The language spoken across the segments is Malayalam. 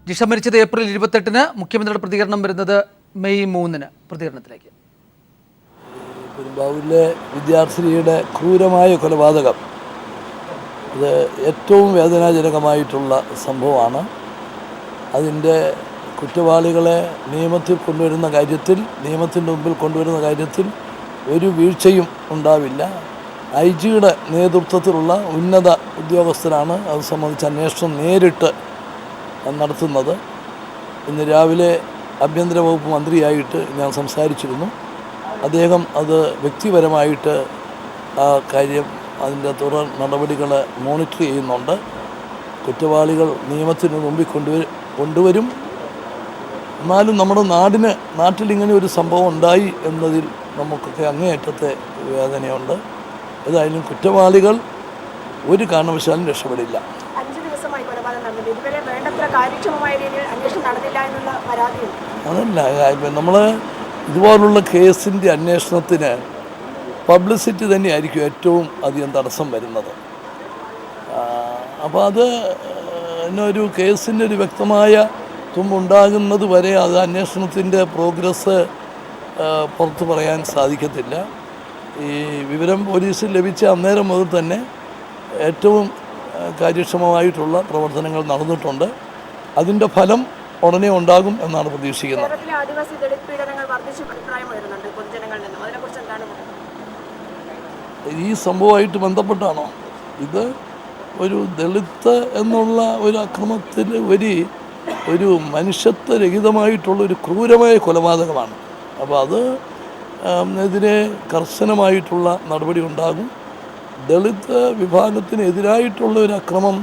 ജിഷ മരിച്ചത് ഏപ്രിൽ 28-ന്. മുഖ്യമന്ത്രിയുടെ പ്രതികരണം വരുന്നത് മെയ് 3-ന്. പ്രതികരണത്തിലേക്ക്. പെരുമ്പാവൂരിലെ വിദ്യാർത്ഥിനിയുടെ ക്രൂരമായ കൊലപാതകം അത് ഏറ്റവും വേദനാജനകമായിട്ടുള്ള സംഭവമാണ്. അതിൻ്റെ കുറ്റവാളികളെ നിയമത്തിൽ കൊണ്ടുവരുന്ന കാര്യത്തിൽ, നിയമത്തിൻ്റെ മുമ്പിൽ കൊണ്ടുവരുന്ന കാര്യത്തിൽ ഒരു വീഴ്ചയും ഉണ്ടാവില്ല. IG-യുടെ നേതൃത്വത്തിലുള്ള ഉന്നത ഉദ്യോഗസ്ഥരാണ് അത് സംബന്ധിച്ച് അന്വേഷണം നേരിട്ട് നടത്തുന്നത്. ഇന്ന് രാവിലെ ആഭ്യന്തര വകുപ്പ് മന്ത്രിയായിട്ട് ഞാൻ സംസാരിച്ചിരുന്നു. അദ്ദേഹം അത് വ്യക്തിപരമായിട്ട് ആ കാര്യം, അതിൻ്റെ തുടർ നടപടികൾ മോണിറ്റർ ചെയ്യുന്നുണ്ട്. കുറ്റവാളികൾ നിയമത്തിന് മുമ്പിൽ കൊണ്ടുവരും. എന്നാലും നമ്മുടെ നാട്ടിൽ ഇങ്ങനെ ഒരു സംഭവം ഉണ്ടായി എന്നതിൽ നമുക്കൊക്കെ അങ്ങേയറ്റത്തെ വേദനയുണ്ട്. ഏതായാലും കുറ്റവാളികൾ ഒരു കാരണവശാലും രക്ഷപ്പെടില്ല. 5 ദിവസമായി കൊലപാതകം നടന്നത്. ഇതുവരെ വേണ്ടത്ര കാര്യക്ഷമമായ രീതിയിൽ അന്വേഷണം നടന്നില്ല എന്നുള്ള പരാതിയുണ്ട്. അതല്ല, നമ്മൾ ഇതുപോലുള്ള കേസിൻ്റെ അന്വേഷണത്തിന് പബ്ലിസിറ്റി തന്നെയായിരിക്കും ഏറ്റവും അധികം തടസ്സം വരുന്നത്. അപ്പോൾ അത് ഒരു കേസിൻ്റെ ഒരു വ്യക്തമായ തുമ്പുണ്ടാകുന്നത് വരെ അത് അന്വേഷണത്തിൻ്റെ പ്രോഗ്രസ് പുറത്ത് പറയാൻ സാധിക്കത്തില്ല. ഈ വിവരം പോലീസിൽ ലഭിച്ച അന്നേരം മുതൽ തന്നെ ഏറ്റവും കാര്യക്ഷമമായിട്ടുള്ള പ്രവർത്തനങ്ങൾ നടന്നിട്ടുണ്ട്. അതിൻ്റെ ഫലം ഉടനെ ഉണ്ടാകും എന്നാണ് പ്രതീക്ഷിക്കുന്നത്. ഈ സംഭവമായിട്ട് ബന്ധപ്പെട്ടാണോ? ഇത് ഒരു ദളിത് എന്നുള്ള ഒരു അക്രമത്തിൽ ഒരു മനുഷ്യത്വരഹിതമായിട്ടുള്ളൊരു ക്രൂരമായ കൊലപാതകമാണ്. അപ്പോൾ അതിനെതിരെ കർശനമായിട്ടുള്ള നടപടി ഉണ്ടാകും. ദളിത് വിഭാഗത്തിനെതിരായിട്ടുള്ള ഒരു അക്രമം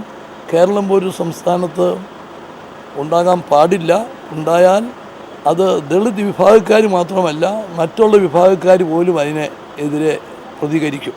കേരളം പോലൊരു സംസ്ഥാനത്ത് ഉണ്ടാകാൻ പാടില്ല. ഉണ്ടായാൽ അത് ദളിത് വിഭാഗക്കാർ മാത്രമല്ല, മറ്റുള്ള വിഭാഗക്കാർ പോലും അതിനെതിരെ പ്രതികരിക്കും.